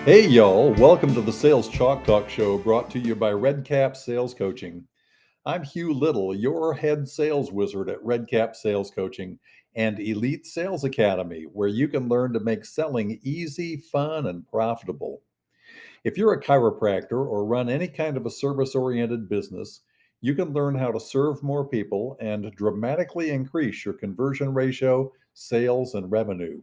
Hey, y'all. Welcome to the Sales Chalk Talk Show brought to you by Redcap Sales Coaching. I'm Hugh Little, your head sales wizard at Redcap Sales Coaching and Elite Sales Academy, where you can learn to make selling easy, fun, and profitable. If you're a chiropractor or run any kind of a service oriented business, you can learn how to serve more people and dramatically increase your conversion ratio, sales, and revenue.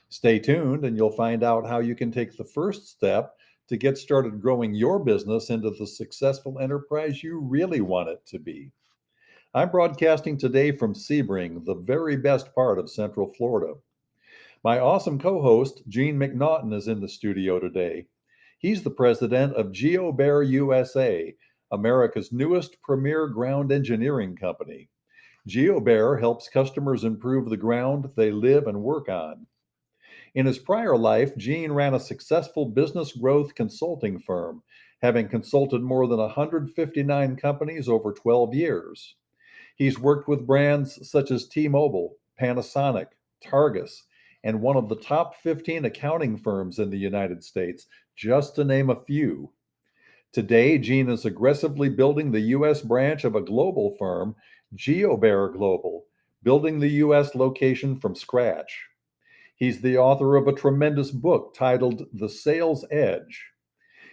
Stay tuned and you'll find out how you can take the first step to get started growing your business into the successful enterprise you really want it to be. I'm broadcasting today from Sebring, the very best part of Central Florida. My awesome co host, Gene McNaughton, is in the studio today. He's the president of GeoBear USA, America's newest premier ground engineering company. GeoBear helps customers improve the ground they live and work on. In his prior life, Gene ran a successful business growth consulting firm, having consulted more than 159 companies over 12 years. He's worked with brands such as T Mobile, Panasonic, Targus, and one of the top 15 accounting firms in the United States, just to name a few. Today, Gene is aggressively building the U.S. branch of a global firm, GeoBear Global, building the U.S. location from scratch. He's the author of a tremendous book titled The Sales Edge.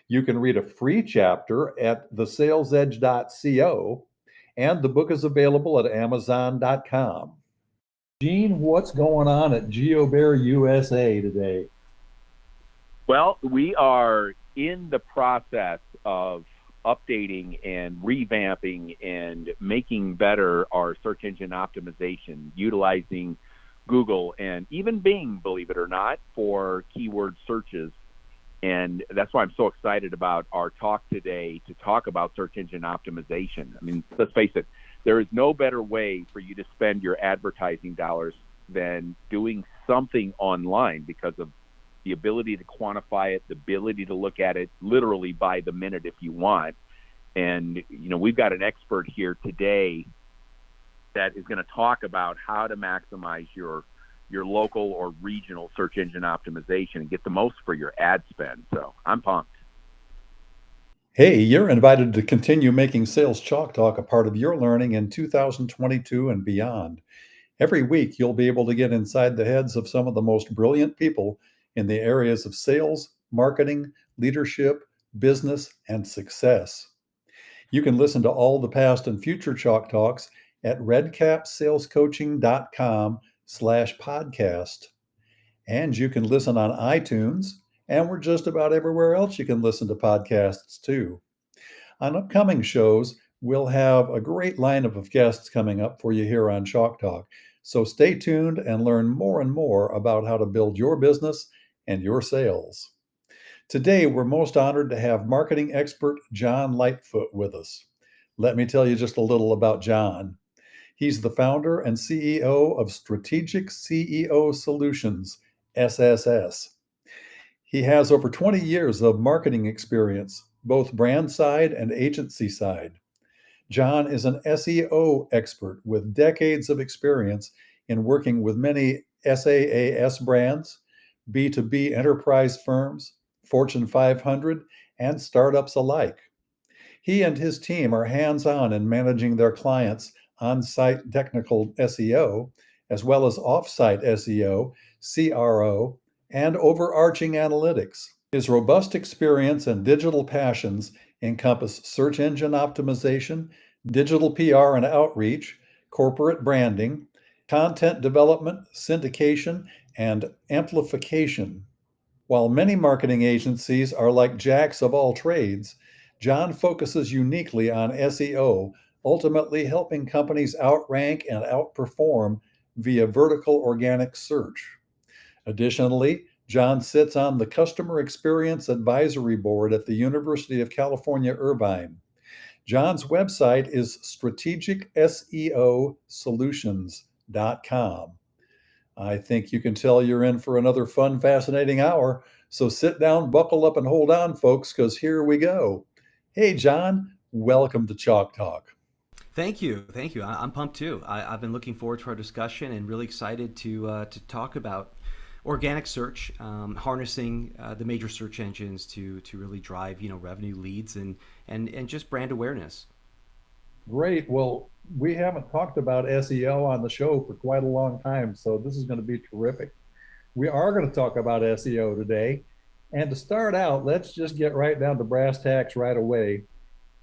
You can read a free chapter at thesalesedge.co, and the book is available at amazon.com. Gene, what's going on at GeoBear USA today? Well, we are in the process of updating and revamping and making better our search engine optimization, utilizing Google and even Bing, believe it or not, for keyword searches. And that's why I'm so excited about our talk today to talk about search engine optimization. I mean, let's face it, there is no better way for you to spend your advertising dollars than doing something online because of the ability to quantify it, the ability to look at it literally by the minute if you want. And, we've got an expert here today that is going to talk about how to maximize your local or regional search engine optimization and get the most for your ad spend. So I'm pumped. Hey, you're invited to continue making Sales Chalk Talk a part of your learning in 2022 and beyond. Every week, you'll be able to get inside the heads of some of the most brilliant people in the areas of sales, marketing, leadership, business, and success. You can listen to all the past and future Chalk Talks at redcapsalescoaching.com/podcast. And you can listen on iTunes, and we're just about everywhere else you can listen to podcasts too. On upcoming shows, we'll have a great lineup of guests coming up for you here on Chalk Talk. So stay tuned and learn more and more about how to build your business and your sales. Today, we're most honored to have marketing expert John Lightfoot with us. Let me tell you just a little about John. He's the founder and CEO of Strategic CEO Solutions, SSS. He has over 20 years of marketing experience, both brand side and agency side. John is an SEO expert with decades of experience in working with many SaaS brands, B2B enterprise firms, Fortune 500, and startups alike. He and his team are hands on in managing their clients' on site technical SEO, as well as off site SEO, CRO, and overarching analytics. His robust experience and digital passions encompass search engine optimization, digital PR and outreach, corporate branding, content development, syndication, and amplification. While many marketing agencies are like jacks of all trades, John focuses uniquely on SEO, ultimately helping companies outrank and outperform via vertical organic search. Additionally, John sits on the Customer Experience Advisory Board at the University of California, Irvine. John's website is strategicseosolutions.com. I think you can tell you're in for another fun, fascinating hour. So sit down, buckle up, and hold on, folks, because here we go. Hey, John, welcome to Chalk Talk. Thank you, thank you. I'm pumped too. I've been looking forward to our discussion and really excited to talk about organic search, harnessing the major search engines to really drive revenue leads and just brand awareness. Great. Well, we haven't talked about SEO on the show for quite a long time, so this is going to be terrific. We are going to talk about SEO today. And to start out, let's just get right down to brass tacks right away.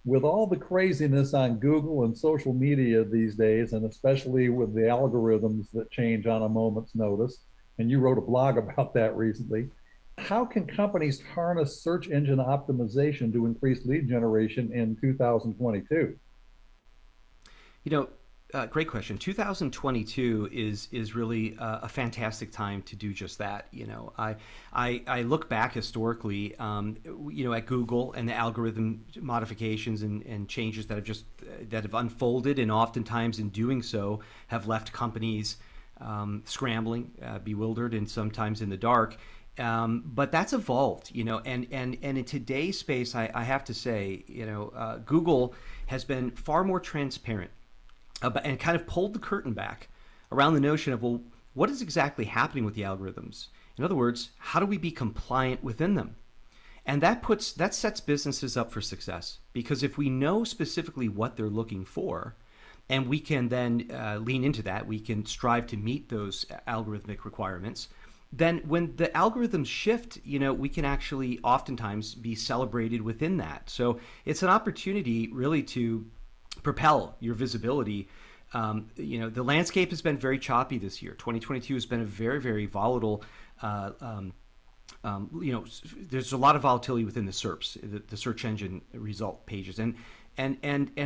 With all the craziness on Google and social media these days, and especially with the algorithms that change on a moment's notice, and you wrote a blog about that recently, how can companies harness search engine optimization to increase lead generation in 2022? Great question. 2022 is really a fantastic time to do just that. I look back historically, at Google and the algorithm modifications and changes that have unfolded, and oftentimes in doing so have left companies scrambling, bewildered, and sometimes in the dark. But that's evolved, and in today's space, I have to say, Google has been far more transparent and kind of pulled the curtain back around the notion of, well, what is exactly happening with the algorithms? In other words, how do we be compliant within them? And that sets businesses up for success, because if we know specifically what they're looking for, and we can then lean into that, we can strive to meet those algorithmic requirements, then when the algorithms shift, we can actually oftentimes be celebrated within that. So it's an opportunity really to propel your visibility. The landscape has been very choppy this year. 2022 has been a very, very volatile. There's a lot of volatility within the SERPs, the search engine result pages, and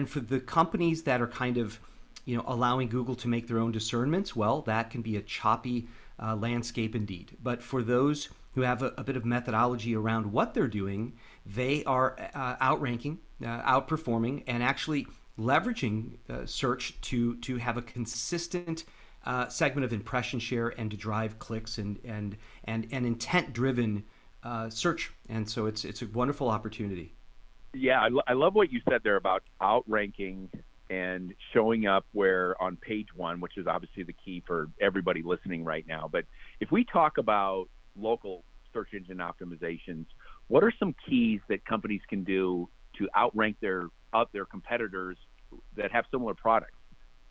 for the companies that are kind of, allowing Google to make their own discernments, well, that can be a choppy landscape indeed. But for those who have a bit of methodology around what they're doing, they are outranking, outperforming, and actually leveraging search to have a consistent segment of impression share and to drive clicks and intent-driven search. And so it's a wonderful opportunity. Yeah, I love what you said there about outranking and showing up where on page one, which is obviously the key for everybody listening right now. But if we talk about local search engine optimizations, what are some keys that companies can do to outrank their competitors that have similar products?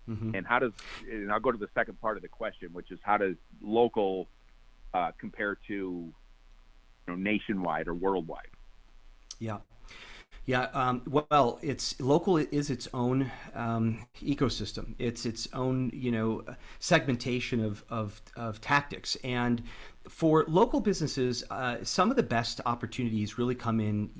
Mm-hmm. And I'll go to the second part of the question, which is how does local compare to nationwide or worldwide? Yeah. Well, it's local is its own ecosystem. It's its own segmentation of tactics. And for local businesses, some of the best opportunities really come in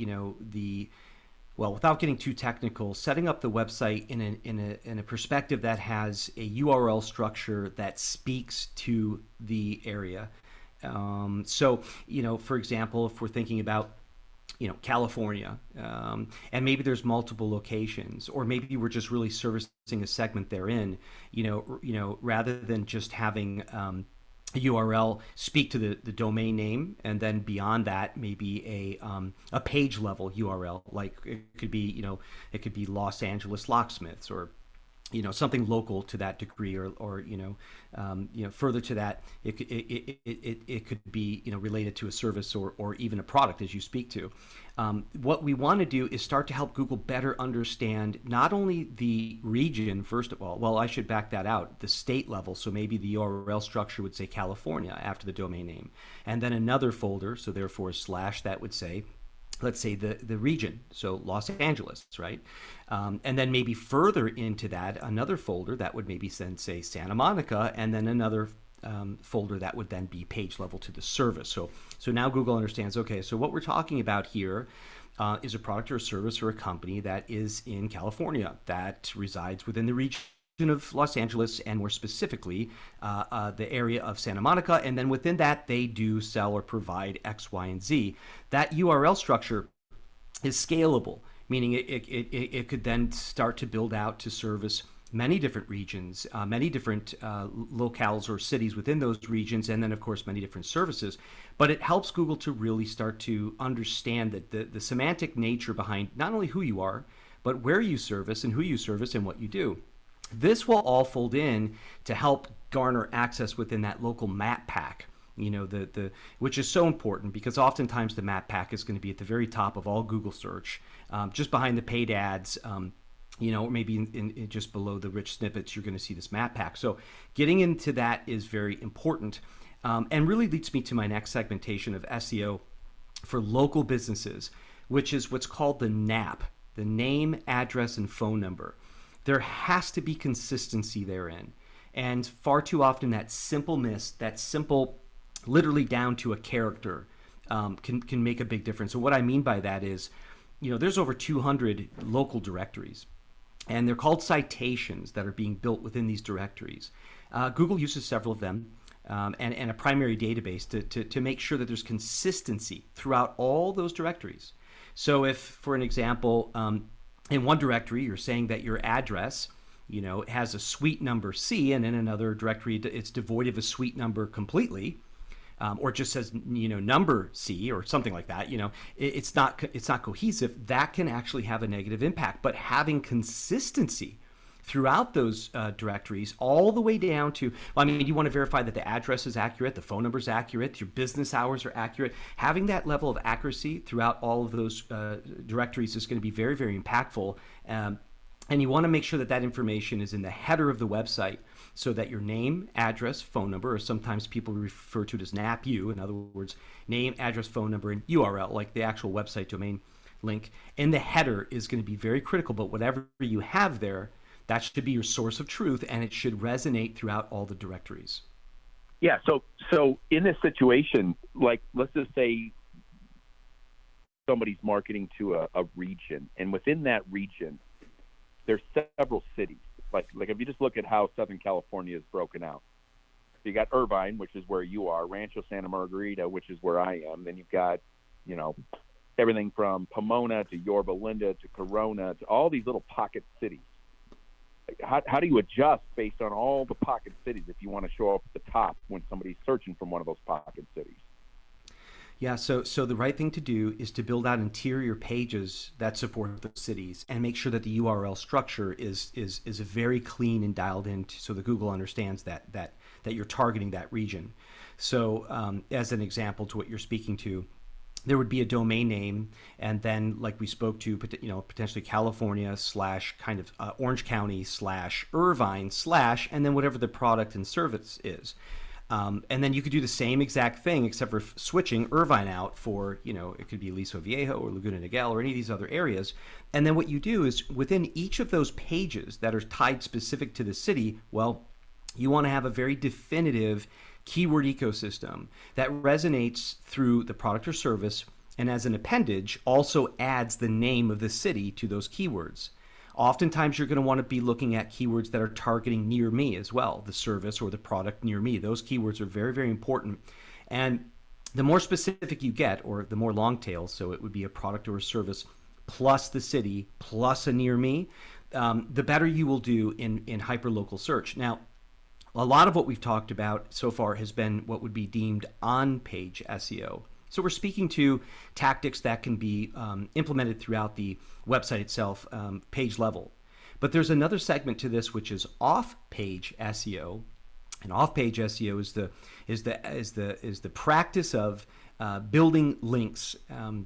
without getting too technical, setting up the website in a perspective that has a URL structure that speaks to the area. So for example, if we're thinking about California, and maybe there's multiple locations, or maybe we're just really servicing a segment therein, rather than just having a URL speak to the domain name, and then beyond that, maybe a page level URL, like it could be Los Angeles locksmiths, or something local to that degree, or further to that, it could be related to a service or even a product as you speak to. What we want to do is start to help Google better understand not only the region, first of all. Well, I should back that out. The state level. So maybe the URL structure would say California after the domain name, and then another folder. So therefore a slash that would say, let's say the region, so Los Angeles, right? And then maybe further into that, another folder that would maybe then say Santa Monica, and then another folder that would then be page level to the service. So now Google understands, okay, so what we're talking about here is a product or a service or a company that is in California, that resides within the region of Los Angeles, and more specifically the area of Santa Monica, and then within that they do sell or provide X, Y, and Z. That URL structure is scalable, meaning it could then start to build out to service many different regions, many different locales or cities within those regions, and then of course many different services. But it helps Google to really start to understand that the semantic nature behind not only who you are, but where you service and who you service and what you do. This will all fold in to help garner access within that local map pack. the which is so important because oftentimes the map pack is going to be at the very top of all Google search, just behind the paid ads. Or maybe in just below the rich snippets, you're going to see this map pack. So getting into that is very important, and really leads me to my next segmentation of SEO for local businesses, which is what's called the NAP, the name, address, and phone number. There has to be consistency therein. And far too often that simple literally down to a character, can make a big difference. So what I mean by that is, there's over 200 local directories, and they're called citations that are being built within these directories. Google uses several of them, and a primary database to make sure that there's consistency throughout all those directories. So if, for an example, in one directory you're saying that your address has a suite number C, and in another directory it's devoid of a suite number completely, or it just says number C or something like that, it's not cohesive, that can actually have a negative impact. But having consistency throughout those directories all the way down to, you want to verify that the address is accurate, the phone number is accurate, your business hours are accurate. Having that level of accuracy throughout all of those directories is going to be very, very impactful. And you want to make sure that that information is in the header of the website, so that your name, address, phone number, or sometimes people refer to it as NAPU, in other words, name, address, phone number, and URL, like the actual website domain link. And the header is going to be very critical, but whatever you have there, that should be your source of truth, and it should resonate throughout all the directories. Yeah, so in this situation, like let's just say somebody's marketing to a region, and within that region, there's several cities. Like if you just look at how Southern California is broken out. So you got Irvine, which is where you are, Rancho Santa Margarita, which is where I am. Then you've got, everything from Pomona to Yorba Linda to Corona to all these little pocket cities. How do you adjust based on all the pocket cities if you want to show up at the top when somebody's searching from one of those pocket cities? Yeah, so the right thing to do is to build out interior pages that support those cities, and make sure that the URL structure is very clean and dialed in, so that Google understands that you're targeting that region. So as an example to what you're speaking to, there would be a domain name, and then, like we spoke to, potentially California / kind of Orange County / Irvine / and then whatever the product and service is. And then you could do the same exact thing, except for switching Irvine out for, it could be Aliso Viejo or Laguna Niguel or any of these other areas. And then what you do is, within each of those pages that are tied specific to the city, you want to have a very definitive keyword ecosystem that resonates through the product or service, and as an appendage also adds the name of the city to those keywords. Oftentimes you're going to want to be looking at keywords that are targeting near me as well, the service or the product near me. Those keywords are very, very important. And the more specific you get, or the more long tail, so it would be a product or a service plus the city plus a near me, the better you will do in hyperlocal search. Now, a lot of what we've talked about so far has been what would be deemed on-page SEO. So we're speaking to tactics that can be implemented throughout the website itself, page level. But there's another segment to this, which is off-page SEO. And off-page SEO is the practice of building links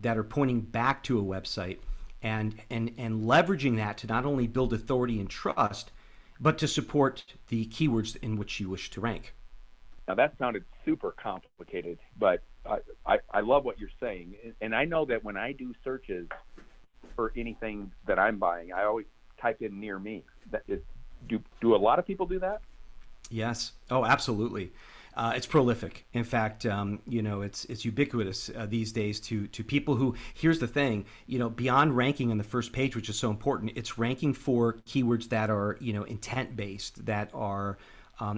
that are pointing back to a website, and leveraging that to not only build authority and trust, but to support the keywords in which you wish to rank. Now that sounded super complicated, but I love what you're saying. And I know that when I do searches for anything that I'm buying, I always type in near me. Do a lot of people do that? Yes. Oh, absolutely. It's prolific. In fact, it's ubiquitous these days to people who, here's the thing, beyond ranking on the first page, which is so important, it's ranking for keywords that are, intent-based, that are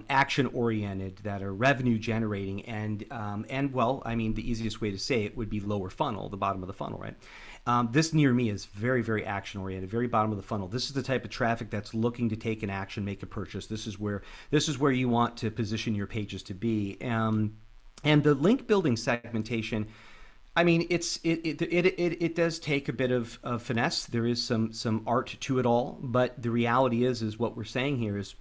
action-oriented, that are revenue-generating, and the easiest way to say it would be lower funnel, the bottom of the funnel, right? This near me is very, very action-oriented, very bottom of the funnel. This is the type of traffic that's looking to take an action, make a purchase. This is where you want to position your pages to be. And the link building segmentation, it does take a bit of finesse. There is some art to it all, but the reality is what we're saying here is,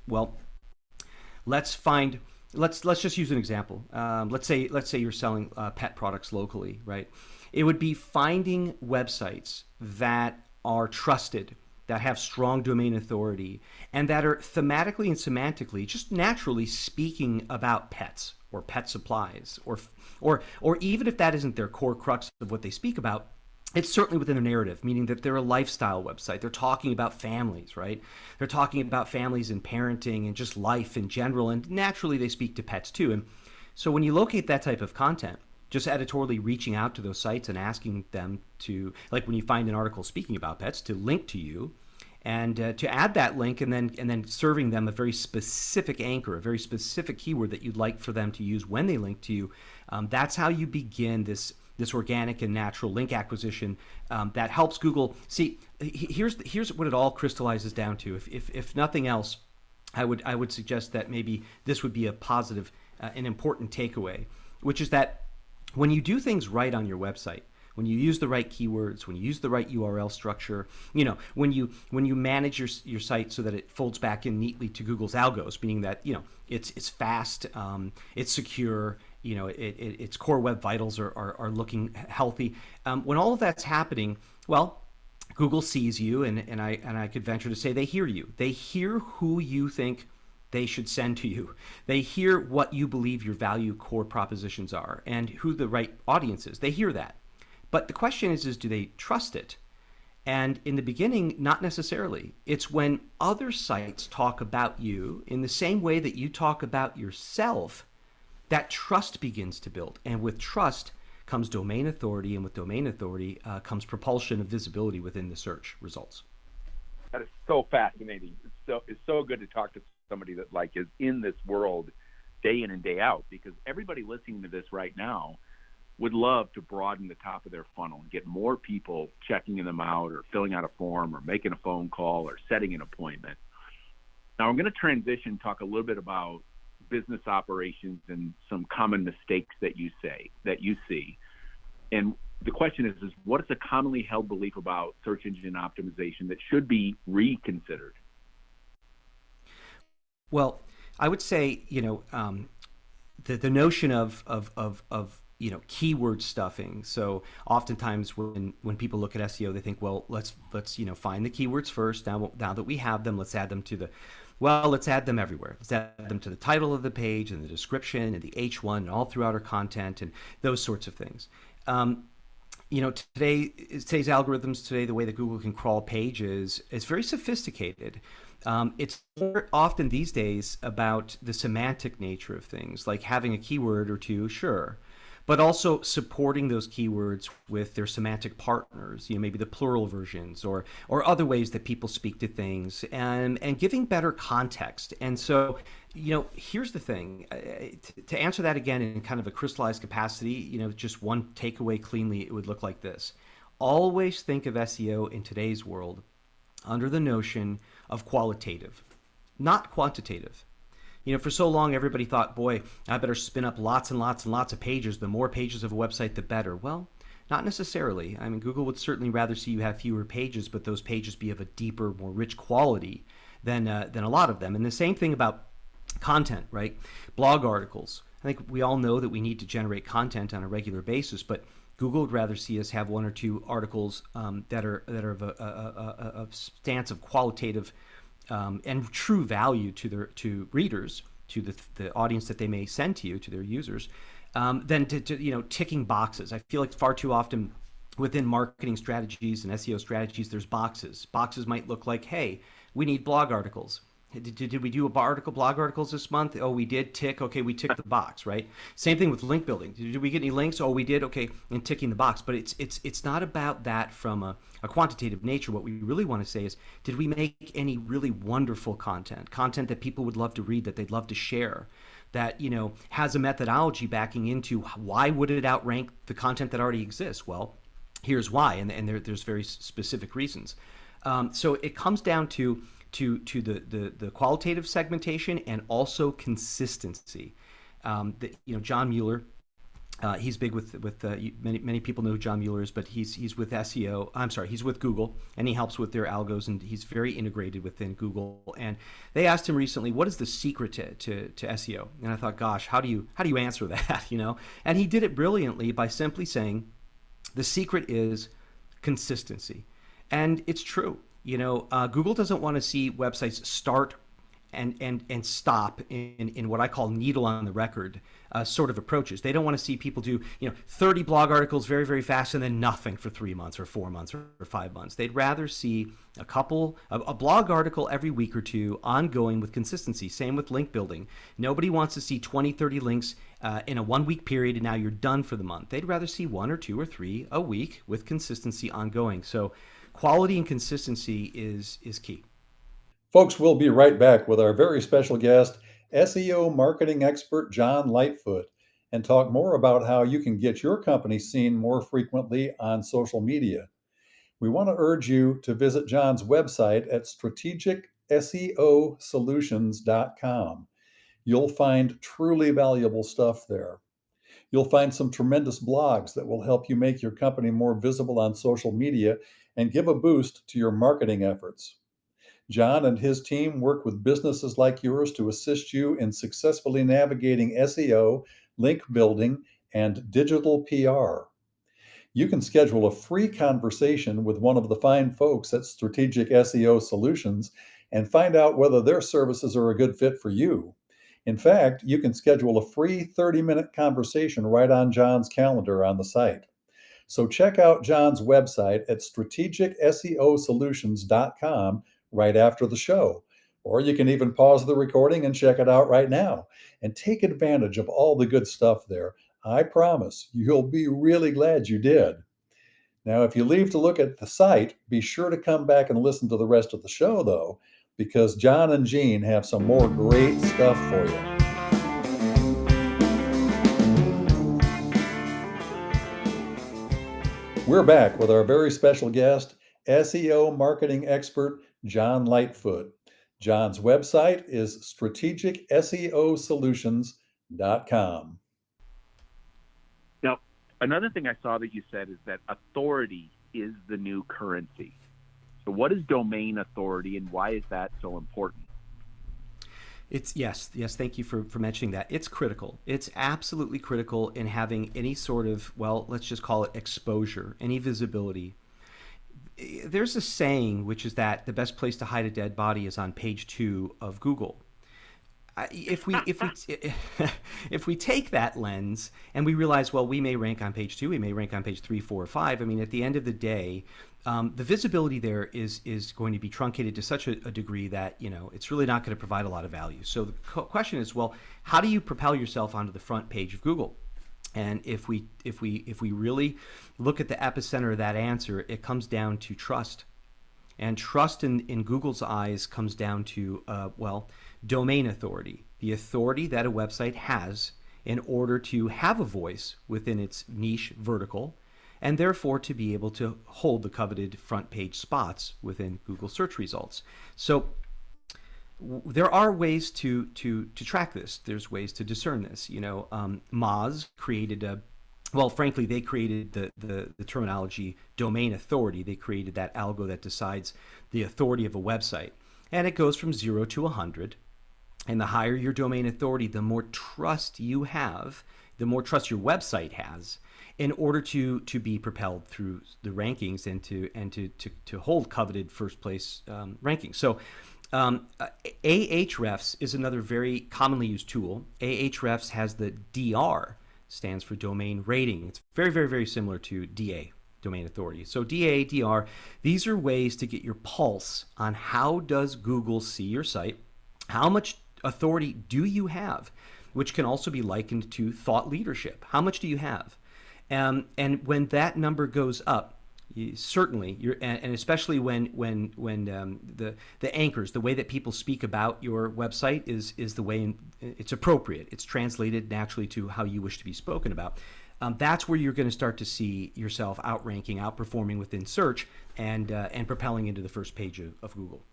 let's find let's just use an example. Let's say you're selling pet products locally, right? It would be finding websites that are trusted, that have strong domain authority, and that are thematically and semantically just naturally speaking about pets or pet supplies, or even if that isn't their core crux of what they speak about, it's certainly within a narrative, meaning that they're a lifestyle website. They're talking about families, right? They're talking about families and parenting and just life in general, and naturally they speak to pets too. And so when you locate that type of content, just editorially reaching out to those sites and asking them to, like when you find an article speaking about pets, to link to you, and to add that link, and then serving them a very specific anchor, a very specific keyword that you'd like for them to use when they link to you. That's how you begin this organic and natural link acquisition that helps Google. See, here's what it all crystallizes down to. If nothing else, I would suggest that maybe this would be a positive, an important takeaway, which is that when you do things right on your website, when you use the right keywords, when you use the right URL structure, when you manage your site so that it folds back in neatly to Google's algos, meaning that it's fast, it's secure, its core web vitals are looking healthy. When all of that's happening, well, Google sees you, and I could venture to say they hear you. They hear who you think they should send to you. They hear what you believe your value core propositions are and who the right audience is. They hear that. But the question is do they trust it? And in the beginning, not necessarily. It's when other sites talk about you in the same way that you talk about yourself that trust begins to build. And with trust comes domain authority, and with domain authority comes propulsion of visibility within the search results. That is so fascinating. It's so good to talk to somebody that is in this world day in and day out, because everybody listening to this right now would love to broaden the top of their funnel and get more people checking them out or filling out a form or making a phone call or setting an appointment. Now I'm going to transition, talk a little bit about business operations and some common mistakes that you see. And the question is what is a commonly held belief about search engine optimization that should be reconsidered? Well, I would say, the notion of keyword stuffing. So oftentimes when people look at SEO, they think, well, let's find the keywords first. Now that we have them, let's add them let's add them everywhere. Let's add them to the title of the page and the description and the H1 and all throughout our content and those sorts of things. Today's algorithms, the way that Google can crawl pages is very sophisticated. It's more often these days about the semantic nature of things, like having a keyword or two, sure, but also supporting those keywords with their semantic partners, maybe the plural versions or other ways that people speak to things, and giving better context. And so, here's the thing, to answer that again in kind of a crystallized capacity, just one takeaway cleanly, it would look like this. Always think of SEO in today's world under the notion of qualitative, not quantitative. For so long, everybody thought, boy, I better spin up lots and lots and lots of pages. The more pages of a website, the better. Well, not necessarily. I mean, Google would certainly rather see you have fewer pages, but those pages be of a deeper, more rich quality than a lot of them. And the same thing about content, right? Blog articles. I think we all know that we need to generate content on a regular basis, but Google would rather see us have one or two articles that are of a stance of qualitative and true value to readers, to the audience that they may send to you, to their users, than to ticking boxes. I feel like far too often within marketing strategies and SEO strategies, there's boxes. Boxes might look like, hey, we need blog articles. Did we do blog articles this month? Oh, we did. Tick. Okay, we ticked the box, right? Same thing with link building. Did we get any links? Oh, we did. Okay, and ticking the box. But it's not about that from a quantitative nature. What we really want to say is, did we make any really wonderful content that people would love to read, that they'd love to share, that has a methodology backing into why would it outrank the content that already exists? Well, here's why, and there's very specific reasons. So it comes down to the qualitative segmentation and also consistency. John Mueller He's big with many people know who John Mueller is, but he's with SEO. I'm sorry, he's with Google, and he helps with their algos, and he's very integrated within Google. And they asked him recently, "What is the secret to SEO?" And I thought, gosh, how do you answer that? And he did it brilliantly by simply saying, the secret is consistency, and it's true. Google doesn't want to see websites start and stop in what I call needle on the record sort of approaches. They don't want to see people do 30 blog articles very, very fast and then nothing for 3 months or 4 months or 5 months. They'd rather see a blog article every week or two, ongoing with consistency. Same with link building. Nobody wants to see 20, 30 links in a 1 week period and now you're done for the month. They'd rather see 1 or 2 or 3 a week with consistency ongoing. So quality and consistency is key. Folks, we'll be right back with our very special guest, SEO marketing expert John Lightfoot, and talk more about how you can get your company seen more frequently on social media. We want to urge you to visit John's website at strategicseosolutions.com. You'll find truly valuable stuff there. You'll find some tremendous blogs that will help you make your company more visible on social media and give a boost to your marketing efforts. John and his team work with businesses like yours to assist you in successfully navigating SEO, link building, and digital PR. You can schedule a free conversation with one of the fine folks at Strategic SEO Solutions and find out whether their services are a good fit for you. In fact, you can schedule a free 30-minute conversation right on John's calendar on the site. So check out John's website at strategicseosolutions.com right after the show. Or you can even pause the recording and check it out right now and take advantage of all the good stuff there. I promise you'll be really glad you did. Now, if you leave to look at the site, be sure to come back and listen to the rest of the show, though, because John and Jean have some more great stuff for you. We're back with our very special guest, SEO marketing expert John Lightfoot. John's website is strategicseosolutions.com. Now, another thing I saw that you said is that authority is the new currency. So what is domain authority and why is that so important? Yes. Thank you for mentioning that. It's critical. It's absolutely critical in having any sort of, well, let's just call it exposure, any visibility. There's a saying, which is that the best place to hide a dead body is on page 2 of Google. If we take that lens and we realize, well, we may rank on page 2, we may rank on page 3, 4, or 5. I mean, at the end of the day, the visibility there is going to be truncated to such a degree that it's really not going to provide a lot of value. So the question is, well, how do you propel yourself onto the front page of Google? And if we really look at the epicenter of that answer, it comes down to trust. And trust in Google's eyes comes down to, domain authority, the authority that a website has in order to have a voice within its niche vertical, and therefore to be able to hold the coveted front page spots within Google search results. So there are ways to track this. There's ways to discern this. Moz created they created the terminology domain authority. They created that algo that decides the authority of a website. And it goes from 0 to 100. And the higher your domain authority, the more trust you have, the more trust your website has in order to be propelled through the rankings and to hold coveted first place rankings. So Ahrefs is another very commonly used tool. Ahrefs has the DR, stands for domain rating. It's very, very, very similar to DA, domain authority. So DA, DR, these are ways to get your pulse on how does Google see your site, how much authority do you have, which can also be likened to thought leadership. How much do you have? And when that number goes up, and especially when the anchors, the way that people speak about your website is the way it's appropriate. It's translated naturally to how you wish to be spoken about. That's where you're going to start to see yourself outranking, outperforming within search, and propelling into the first page of Google.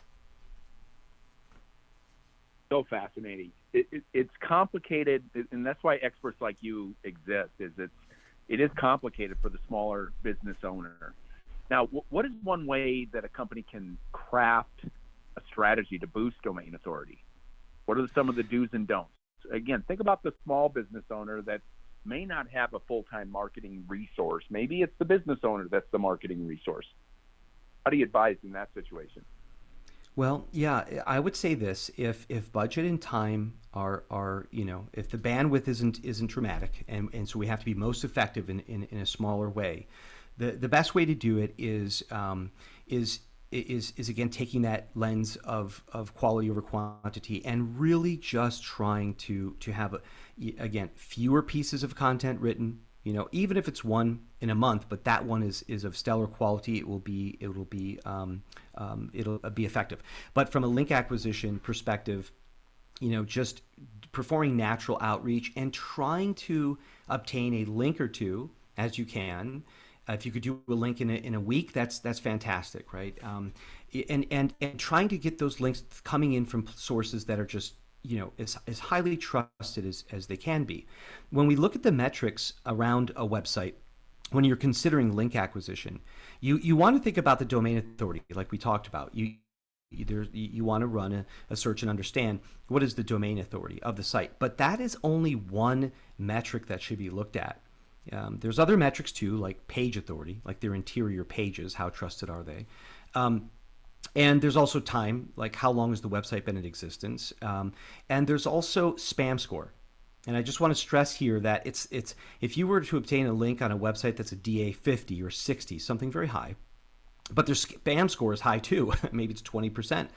So fascinating. It's complicated, and that's why experts like you exist. It is complicated for the smaller business owner. Now, what is one way that a company can craft a strategy to boost domain authority? What are some of the do's and don'ts? Again, think about the small business owner that may not have a full-time marketing resource. Maybe it's the business owner that's the marketing resource. How do you advise in that situation? Well, yeah, I would say this: if budget and time are if the bandwidth isn't dramatic, and so we have to be most effective in a smaller way, the best way to do it is again taking that lens of quality over quantity, and really just trying to have again fewer pieces of content written. Even if it's one in a month, but that one is of stellar quality, it'll be effective. But from a link acquisition perspective, just performing natural outreach and trying to obtain a link or two as you can. If you could do a link in a week, that's fantastic, right? And trying to get those links coming in from sources that are just as highly trusted as they can be. When we look at the metrics around a website, when you're considering link acquisition, you want to think about the domain authority, like we talked about. You want to run a search and understand what is the domain authority of the site. But that is only one metric that should be looked at. There's other metrics too, like page authority, like their interior pages, how trusted are they? And there's also time, like how long has the website been in existence? And there's also spam score. And I just want to stress here that it's if you were to obtain a link on a website that's a DA 50 or 60, something very high, but their spam score is high too. Maybe it's 20%.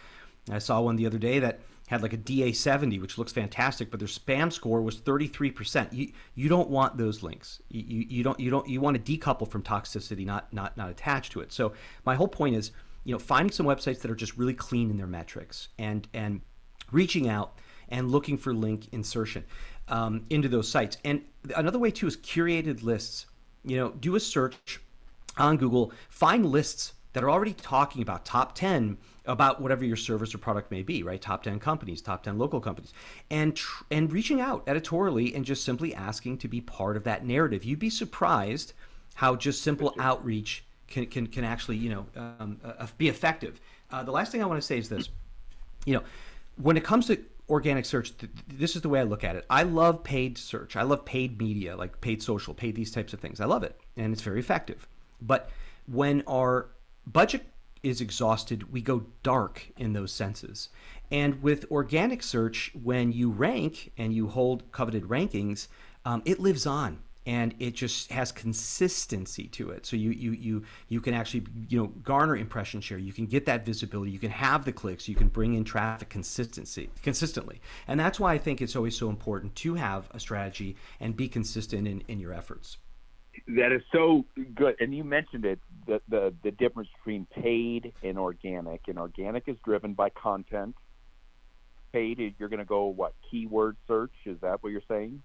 I saw one the other day that had like a DA 70, which looks fantastic, but their spam score was 33%. You don't want those links. You want to decouple from toxicity, not attached to it. So my whole point is, finding some websites that are just really clean in their metrics and reaching out and looking for link insertion into those sites. And another way too is curated lists. Do a search on Google, find lists that are already talking about top 10 about whatever your service or product may be, right? Top 10 companies, top 10 local companies, and reaching out editorially and just simply asking to be part of that narrative. You'd be surprised how just simple outreach can actually be effective. The last thing I want to say is this: when it comes to organic search, this is the way I look at it. I love paid search. I love paid media, like paid social, paid these types of things. I love it, and it's very effective. But when our budget is exhausted, we go dark in those senses. And with organic search, when you rank and you hold coveted rankings, it lives on. And it just has consistency to it. So you can actually garner impression share. You can get that visibility. You can have the clicks. You can bring in traffic consistently. And that's why I think it's always so important to have a strategy and be consistent in your efforts. That is so good. And you mentioned it, the difference between paid and organic. And organic is driven by content. Paid, you're going to go, keyword search? Is that what you're saying?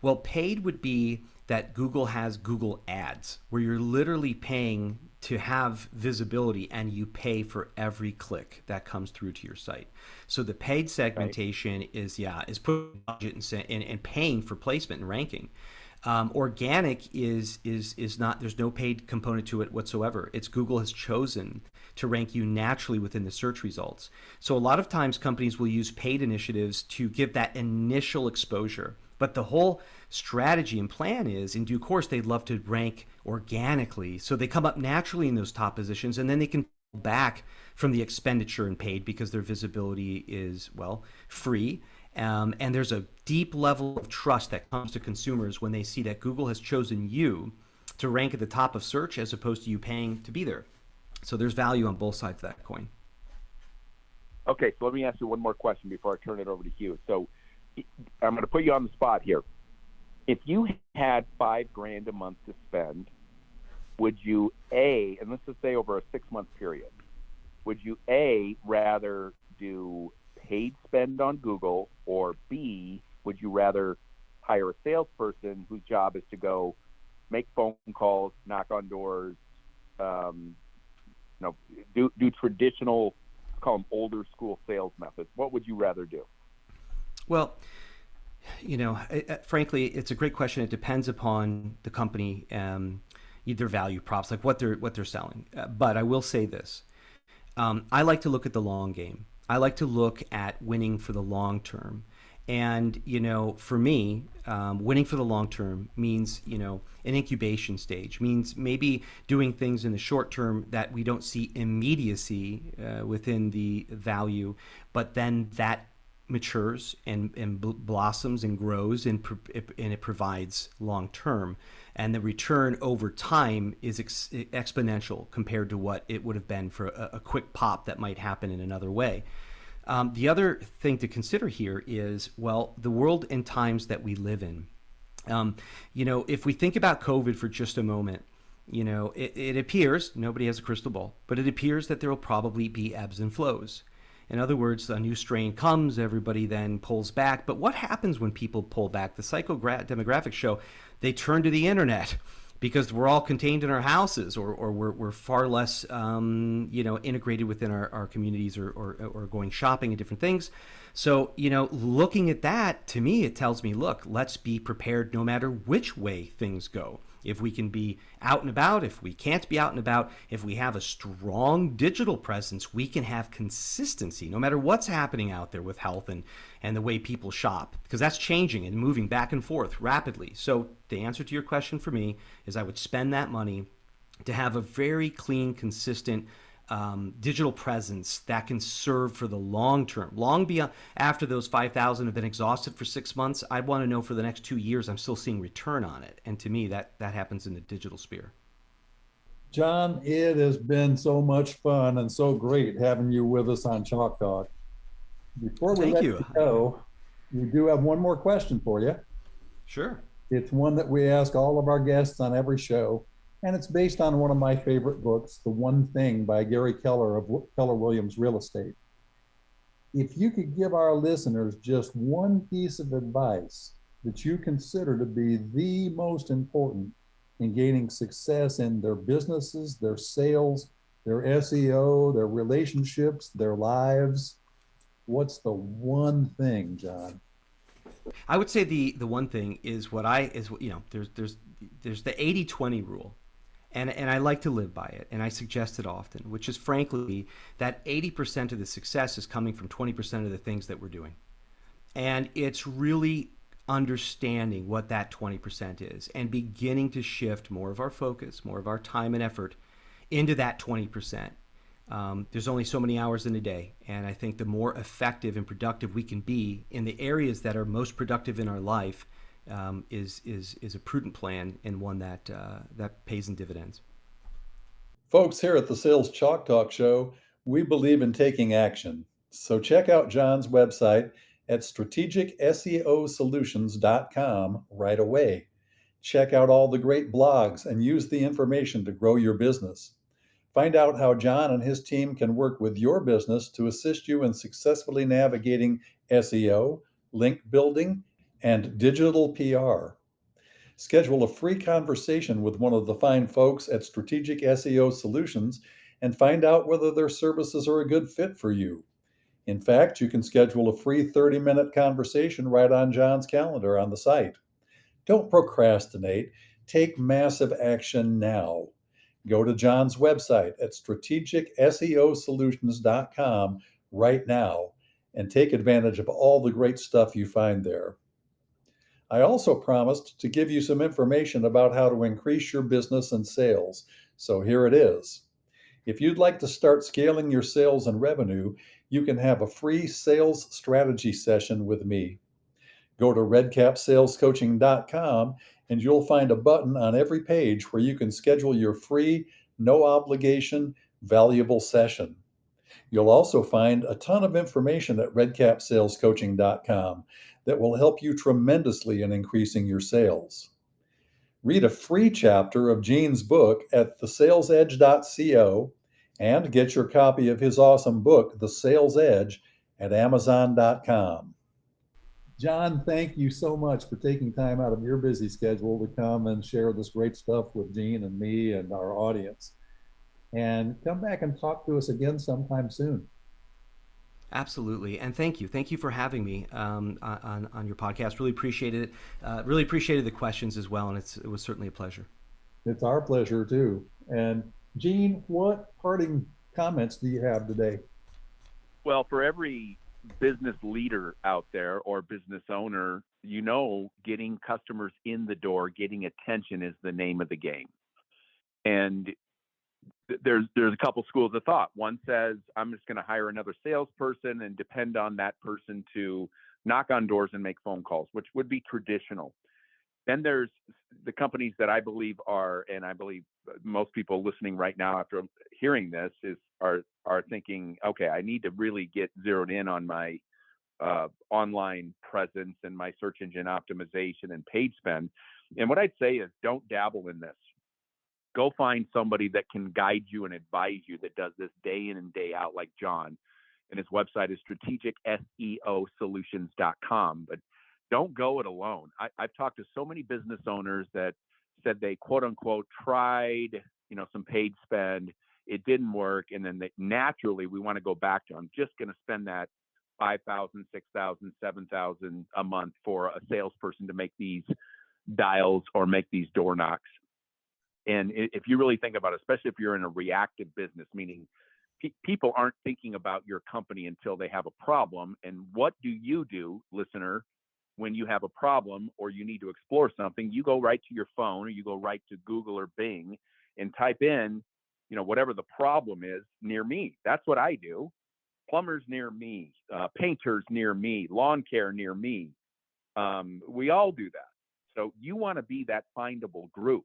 Well, paid would be that Google has Google Ads, where you're literally paying to have visibility, and you pay for every click that comes through to your site. So the paid segmentation is putting budget and paying for placement and ranking. Organic is not. There's no paid component to it whatsoever. It's Google has chosen to rank you naturally within the search results. So a lot of times companies will use paid initiatives to give that initial exposure. But the whole strategy and plan is, in due course, they'd love to rank organically, so they come up naturally in those top positions, and then they can pull back from the expenditure and paid because their visibility is, free. And there's a deep level of trust that comes to consumers when they see that Google has chosen you to rank at the top of search as opposed to you paying to be there. So there's value on both sides of that coin. Okay, so let me ask you one more question before I turn it over to Hugh. So I'm going to put you on the spot here. If you had $5,000 a month to spend, would you and let's just say over a 6-month period, would you rather do paid spend on Google, or B, would you rather hire a salesperson whose job is to go make phone calls, knock on doors, do traditional call them older school sales methods. What would you rather do? Well, frankly, it's a great question. It depends upon the company, their value props, like what they're selling. But I will say this: I like to look at the long game. I like to look at winning for the long term. And, for me, winning for the long term means, an incubation stage, means maybe doing things in the short term that we don't see immediacy within the value, but then that matures and blossoms and grows and it provides long term. And the return over time is exponential compared to what it would have been for a quick pop that might happen in another way. The other thing to consider here is, well, the world and times that we live in. If we think about COVID for just a moment, it appears, nobody has a crystal ball, but it appears that there will probably be ebbs and flows. In other words, a new strain comes, everybody then pulls back. But what happens when people pull back? The psychodemographics show they turn to the internet because we're all contained in our houses, or we're far less integrated within our communities, or going shopping and different things. So, looking at that, to me, it tells me, look, let's be prepared no matter which way things go. If we can be out and about, if we can't be out and about, if we have a strong digital presence, we can have consistency no matter what's happening out there with health and the way people shop, because that's changing and moving back and forth rapidly. So the answer to your question for me is I would spend that money to have a very clean, consistent digital presence that can serve for the long term, long beyond after those 5,000 have been exhausted for 6 months. I want to know for the next 2 years I'm still seeing return on it, and to me that happens in the digital sphere. John, it has been so much fun and so great having you with us on Chalk Talk. Before we let you go, we do have one more question for you. Sure. It's one that we ask all of our guests on every show, and it's based on one of my favorite books, The One Thing by Gary Keller of Keller Williams Real Estate. If you could give our listeners just one piece of advice that you consider to be the most important in gaining success in their businesses, their sales, their SEO, their relationships, their lives, what's the one thing, John? I would say the one thing is there's the 80-20 rule. And I like to live by it, and I suggest it often, which is frankly that 80% of the success is coming from 20% of the things that we're doing. And it's really understanding what that 20% is and beginning to shift more of our focus, more of our time and effort into that 20%. There's only so many hours in a day, and I think the more effective and productive we can be in the areas that are most productive in our life is a prudent plan, and one that pays in dividends. Folks, here at the Sales Chalk Talk Show, we believe in taking action. So check out John's website at strategicseosolutions.com right away. Check out all the great blogs and use the information to grow your business. Find out how John and his team can work with your business to assist you in successfully navigating SEO, link building, and digital PR. Schedule a free conversation with one of the fine folks at Strategic SEO Solutions and find out whether their services are a good fit for you. In fact, you can schedule a free 30-minute conversation right on John's calendar on the site. Don't procrastinate. Take massive action now. Go to John's website at strategicseosolutions.com right now and take advantage of all the great stuff you find there. I also promised to give you some information about how to increase your business and sales, so here it is. If you'd like to start scaling your sales and revenue, you can have a free sales strategy session with me. Go to redcapsalescoaching.com and you'll find a button on every page where you can schedule your free, no obligation, valuable session. You'll also find a ton of information at redcapsalescoaching.com that will help you tremendously in increasing your sales. Read a free chapter of Gene's book at thesalesedge.co and get your copy of his awesome book, The Sales Edge, at amazon.com. John, thank you so much for taking time out of your busy schedule to come and share this great stuff with Gene and me and our audience. And come back and talk to us again sometime soon. Absolutely, and thank you. Thank you for having me on your podcast. Really appreciated it. Really appreciated the questions as well, and it was certainly a pleasure. It's our pleasure too. And Gene, what parting comments do you have today? Well, for every business leader out there or business owner, getting customers in the door, getting attention is the name of the game. And there's a couple schools of thought. One says, I'm just going to hire another salesperson and depend on that person to knock on doors and make phone calls, which would be traditional. Then there's the companies that I believe are, and I believe most people listening right now after hearing this are thinking, okay, I need to really get zeroed in on my online presence and my search engine optimization and page spend. And what I'd say is, don't dabble in this. Go find somebody that can guide you and advise you, that does this day in and day out, like John. And his website is strategicseosolutions.com. But don't go it alone. I've talked to so many business owners that said they, quote unquote, tried, some paid spend. It didn't work. And then naturally, we want to go back to, I'm just going to spend that 5,000, 6,000, 7,000 a month for a salesperson to make these dials or make these door knocks. And if you really think about it, especially if you're in a reactive business, meaning people aren't thinking about your company until they have a problem. And what do, listener, when you have a problem or you need to explore something? You go right to your phone, or you go right to Google or Bing and type in, whatever the problem is near me. That's what I do. Plumbers near me, painters near me, lawn care near me. We all do that. So you want to be that findable group.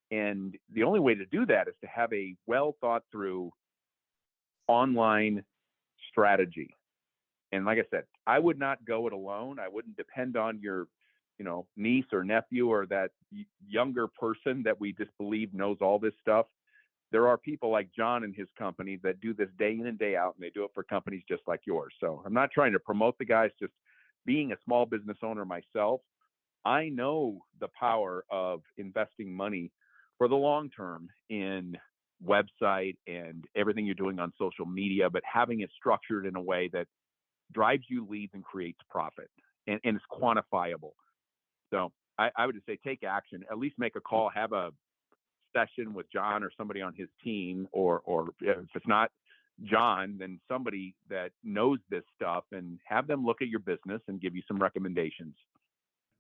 And the only way to do that is to have a well thought through online strategy. And like I said, I would not go it alone. I wouldn't depend on your, niece or nephew or that younger person that we just believe knows all this stuff. There are people like John and his company that do this day in and day out, and they do it for companies just like yours. So I'm not trying to promote the guys, just being a small business owner myself. I know the power of investing money for the long term in website and everything you're doing on social media, but having it structured in a way that drives you leads and creates profit and it's quantifiable. So I would just say, take action, at least make a call, have a session with John or somebody on his team, or if it's not John, then somebody that knows this stuff, and have them look at your business and give you some recommendations.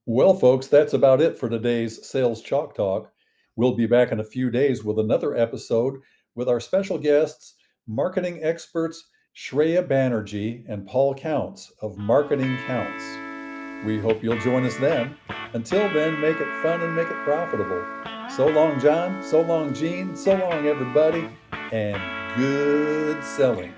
Well, folks, that's about it for today's Sales Chalk Talk. We'll be back in a few days with another episode with our special guests, marketing experts Shreya Banerjee and Paul Counts of Marketing Counts. We hope you'll join us then. Until then, make it fun and make it profitable. So long, John. So long, Gene. So long, everybody. And good selling.